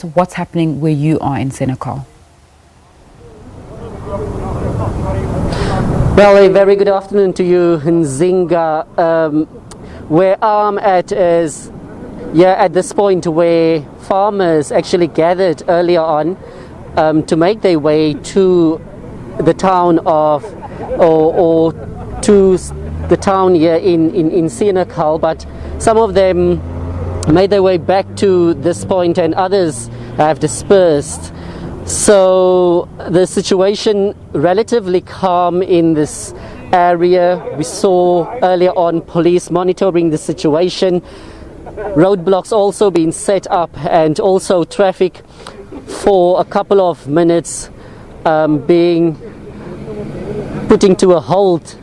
What's happening where you are in Senekal? Well, a very good afternoon to you, Nzinga. Where I'm at is, at this point where farmers actually gathered earlier on to make their way to the town of, or to the town here in Senekal, but some of them made their way back to this point and others have dispersed. So the situation relatively calm in this area. We saw earlier on police monitoring the situation, roadblocks also being set up, and also traffic for a couple of minutes being putting to a halt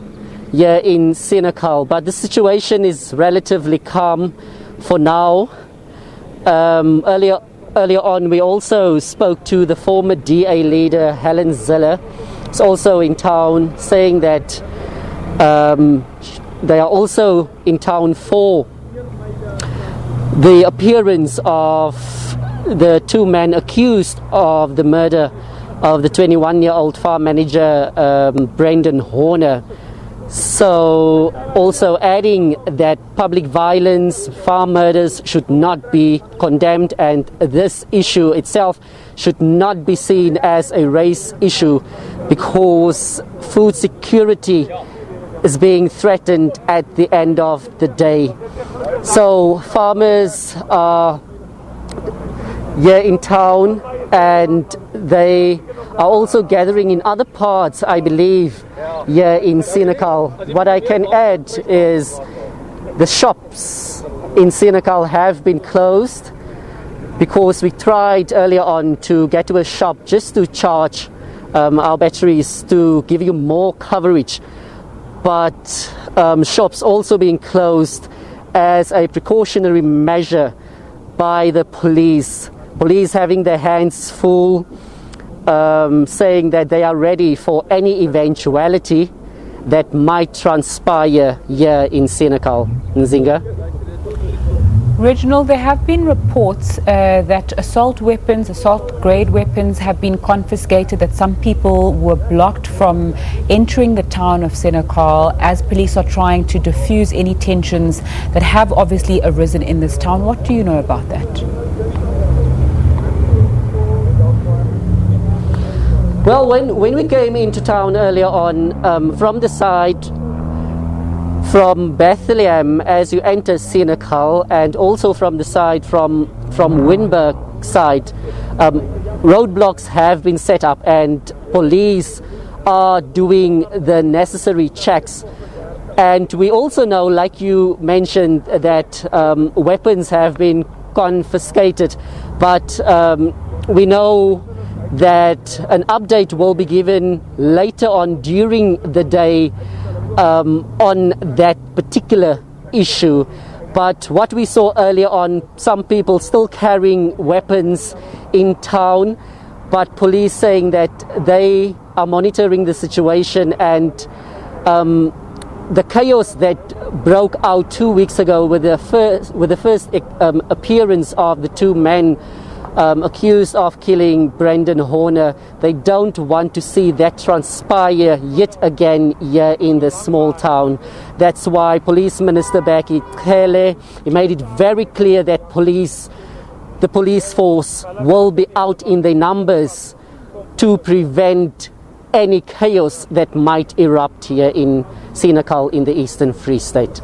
here in Senekal. But the situation is relatively calm for now. Earlier on, we also spoke to the former DA leader, Helen Ziller. It's also in town, saying that they are also in town for the appearance of the two men accused of the murder of the 21-year-old farm manager, Brendin Horner. So also adding that public violence, farm murders should not be condemned, and this issue itself should not be seen as a race issue because food security is being threatened at the end of the day. So farmers are here in town and they are also gathering in other parts, I believe, here in Senekal. What I can add is the shops in Senekal have been closed because we tried earlier on to get to a shop just to charge our batteries to give you more coverage. But shops also being closed as a precautionary measure by the police. Police having their hands full, saying that they are ready for any eventuality that might transpire here in Senekal. Nzinga? Reginald, there have been reports that assault-grade weapons have been confiscated, that some people were blocked from entering the town of Senekal as police are trying to diffuse any tensions that have obviously arisen in this town. What do you know about that? Well, when we came into town earlier on, from the side from Bethlehem as you enter Senekal, and also from the side from Winburg side, roadblocks have been set up and police are doing the necessary checks. And we also know, like you mentioned, that weapons have been confiscated, but we know that an update will be given later on during the day on that particular issue. But what we saw earlier on, some people still carrying weapons in town, but police saying that they are monitoring the situation, and the chaos that broke out 2 weeks ago with the first appearance of the two men accused of killing Brendin Horner, they don't want to see that transpire yet again here in this small town. That's why Police Minister Bheki Cele, he made it very clear that the police force will be out in their numbers to prevent any chaos that might erupt here in Senekal in the Eastern Free State.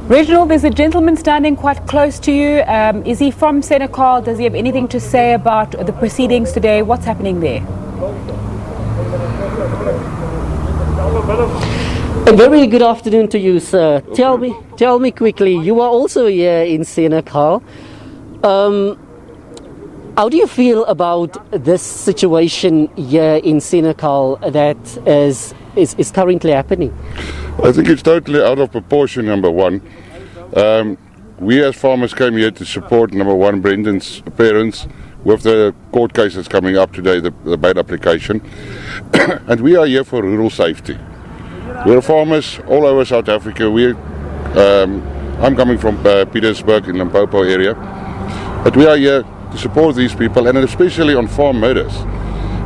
Reginald, there's a gentleman standing quite close to you. Is he from Senekal? Does he have anything to say about the proceedings today? What's happening there? A very good afternoon to you, sir. Tell me quickly, you are also here in Senekal. How do you feel about this situation here in Senekal that is currently happening? I think it's totally out of proportion, number one. We as farmers came here to support, number one, Brendin's appearance with the court cases coming up today, the bail application. And we are here for rural safety. We're farmers all over South Africa. I'm coming from Pietersburg in Limpopo area. But we are here to support these people, and especially on farm murders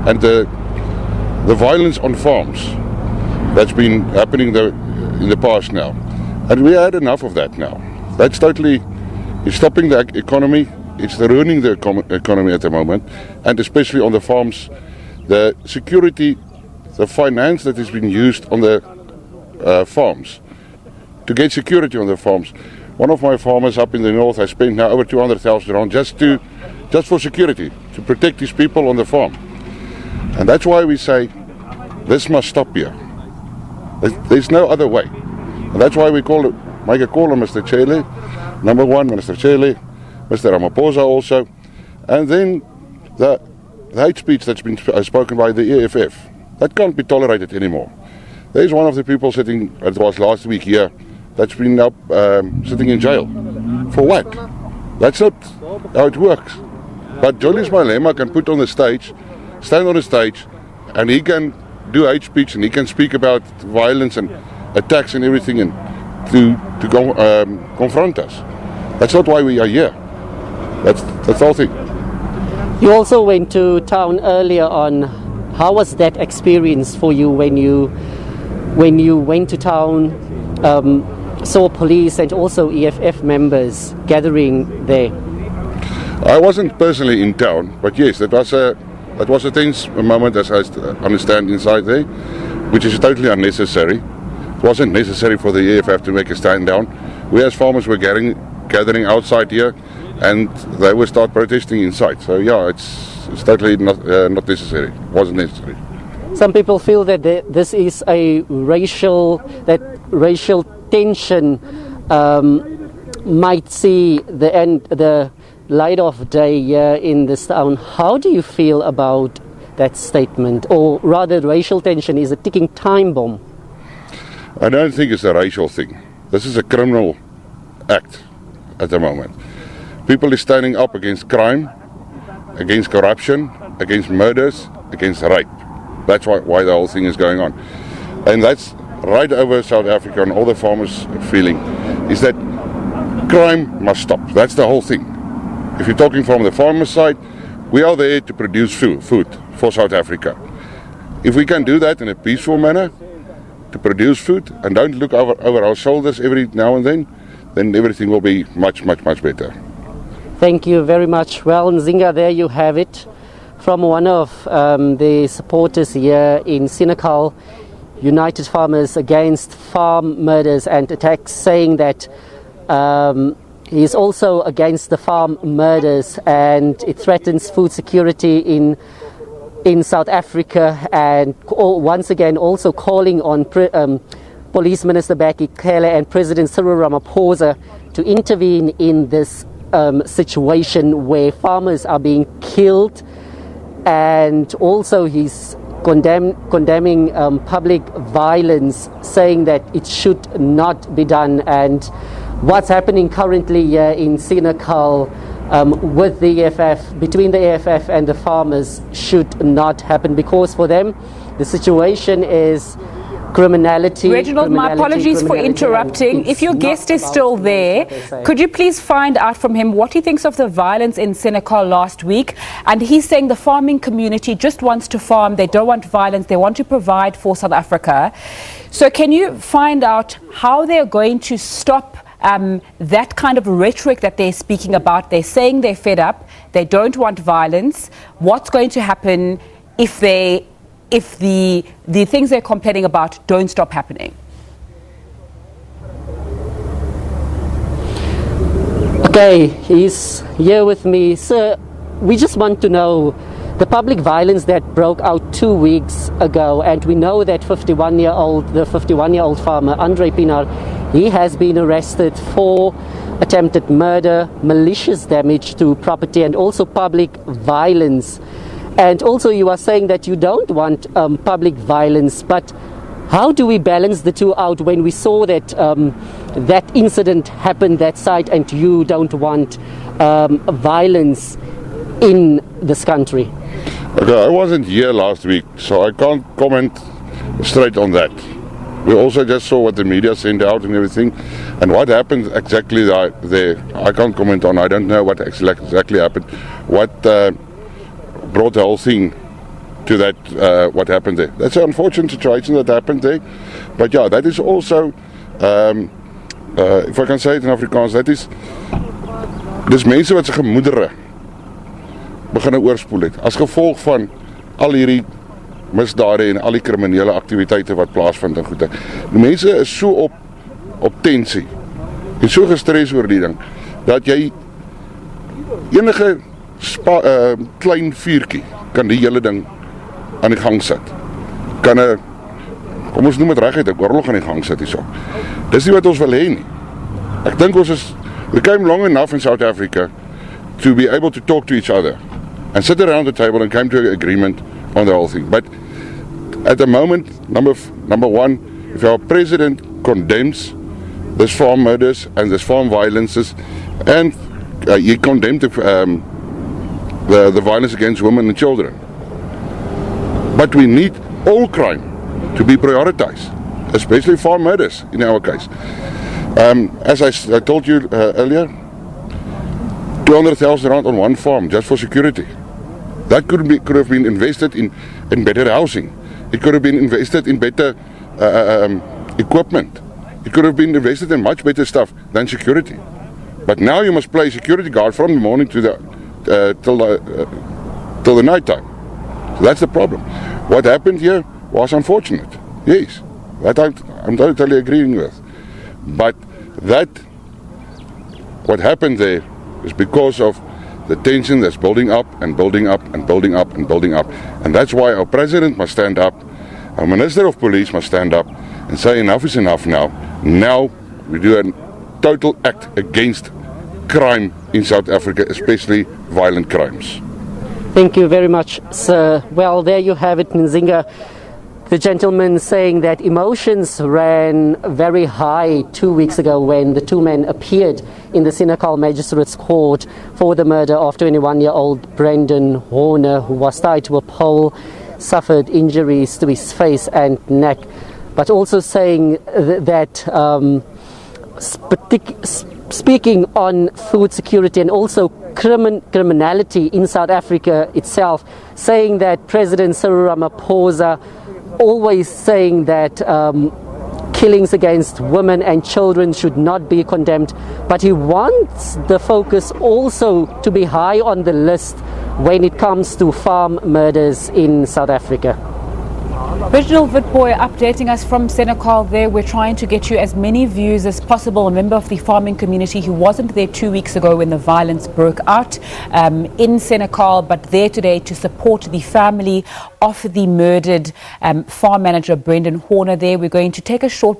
and the violence on farms that's been happening in the past now. And we had enough of that now. That's totally, it's stopping the economy, it's ruining the economy at the moment, and especially on the farms, the security, the finance that is being used on the farms, to get security on the farms. One of my farmers up in the north has spent now over 200,000 rand just for security, to protect these people on the farm. And that's why we say, this must stop here. There's no other way. And that's why we make a call on Mr. Chele, number one, Minister Chele, Mr. Ramaphosa also, and then the hate speech that's been spoken by the EFF. That can't be tolerated anymore. There's one of the people sitting, it was last week here, that's been now sitting in jail. For what? That's not how it works. But Julius Malema can put on the stage, stand on the stage, and he can do hate speech, and he can speak about violence and attacks and everything, and to confront us. That's not why we are here. That's the whole thing. You also went to town earlier on. How was that experience for you when you went to town, saw police and also EFF members gathering there? I wasn't personally in town, but yes, that was a tense moment, as I understand, inside there, which is totally unnecessary. It wasn't necessary for the EFF to make a stand down. We as farmers were gathering outside here, and they will start protesting inside. So yeah, it's totally not necessary. It wasn't necessary. Some people feel that this is a racial tension might see the light of day here in this town. How do you feel about that statement? Or rather, racial tension is a ticking time bomb. I don't think it's a racial thing. This is a criminal act at the moment. People are standing up against crime, against corruption, against murders, against rape. That's why the whole thing is going on. And that's right over South Africa, and all the farmers feeling is that crime must stop. That's the whole thing. If you're talking from the farmer side, we are there to produce food for South Africa. If we can do that in a peaceful manner, to produce food, and don't look over our shoulders every now and then everything will be much, much, much better. Thank you very much. Well, Nzinga, there you have it from one of the supporters here in Senekal, United Farmers Against Farm Murders and Attacks, saying that he's also against the farm murders and it threatens food security in South Africa, and once again also calling on Police Minister Bheki Cele and President Cyril Ramaphosa to intervene in this situation where farmers are being killed, and also he's condemning public violence, saying that it should not be done. And what's happening currently here in Senekal with the EFF, between the EFF and the farmers, should not happen, because for them the situation is criminality. Reginald, my apologies for interrupting. If your guest is still there, could you please find out from him what he thinks of the violence in Senekal last week? And he's saying the farming community just wants to farm, they don't want violence, they want to provide for South Africa. So can you find out how they're going to stop that kind of rhetoric that they're speaking about? They're saying they're fed up, they don't want violence. What's going to happen if the things they're complaining about don't stop happening? Okay, he's here with me. Sir, we just want to know the public violence that broke out 2 weeks ago, and we know that the 51-year-old farmer, Andre Pienaar, he has been arrested for attempted murder, malicious damage to property, and also public violence. And also you are saying that you don't want public violence, but how do we balance the two out when we saw that that incident happened that side, and you don't want violence in this country? Okay, I wasn't here last week, so I can't comment straight on that. We also just saw what the media sent out and everything. And what happened exactly there, I can't comment on. I don't know what exactly happened. What brought the whole thing to that, what happened there. That's an unfortunate situation that happened there. But yeah, that is also, if I can say it in Afrikaans, that is, dis mense wat se gemoedere begin oorspoel het, as gevolg van al hierdie misdade en al die kriminele aktiwiteite wat plaasvind en goede. Die mense is so op tensie en so gestres oor die ding, dat jy enige klein vuurtjie kan die hele ding aan die gang sit. Kan kom ons noem het reguit, 'n oorlog aan die gang sit hierso. Dis nie wat ons wil hê nie. Ek dink we came long enough in South Africa to be able to talk to each other and sit around the table and came to an agreement on the whole thing. But at the moment, number one, if our president condemns this farm murders and this farm violences, and he condemned the violence against women and children. But we need all crime to be prioritized, especially farm murders in our case. As I told you earlier, 200,000 rand on one farm just for security. That could have been invested in better housing. It could have been invested in better equipment. It could have been invested in much better stuff than security. But now you must play security guard from the morning to till the night time. So that's the problem. What happened here was unfortunate. Yes, that I'm totally agreeing with. But what happened there is because of the tension that's building up and building up and building up and building up. And that's why our president must stand up, our minister of police must stand up and say enough is enough now. Now we do a total act against crime in South Africa, especially violent crimes. Thank you very much, sir. Well, there you have it, Nzinga. The gentleman saying that emotions ran very high 2 weeks ago when the two men appeared in the Senekal Magistrates Court for the murder of 21-year-old Brendin Horner, who was tied to a pole, suffered injuries to his face and neck, but also saying that speaking on food security and also criminality in South Africa itself, saying that President Cyril Ramaphosa always saying that killings against women and children should not be condemned, but he wants the focus also to be high on the list when it comes to farm murders in South Africa. Reginald Witbooi updating us from Senekal there. We're trying to get you as many views as possible. A member of the farming community who wasn't there 2 weeks ago when the violence broke out in Senekal, but there today to support the family of the murdered farm manager Brendin Horner there. We're going to take a short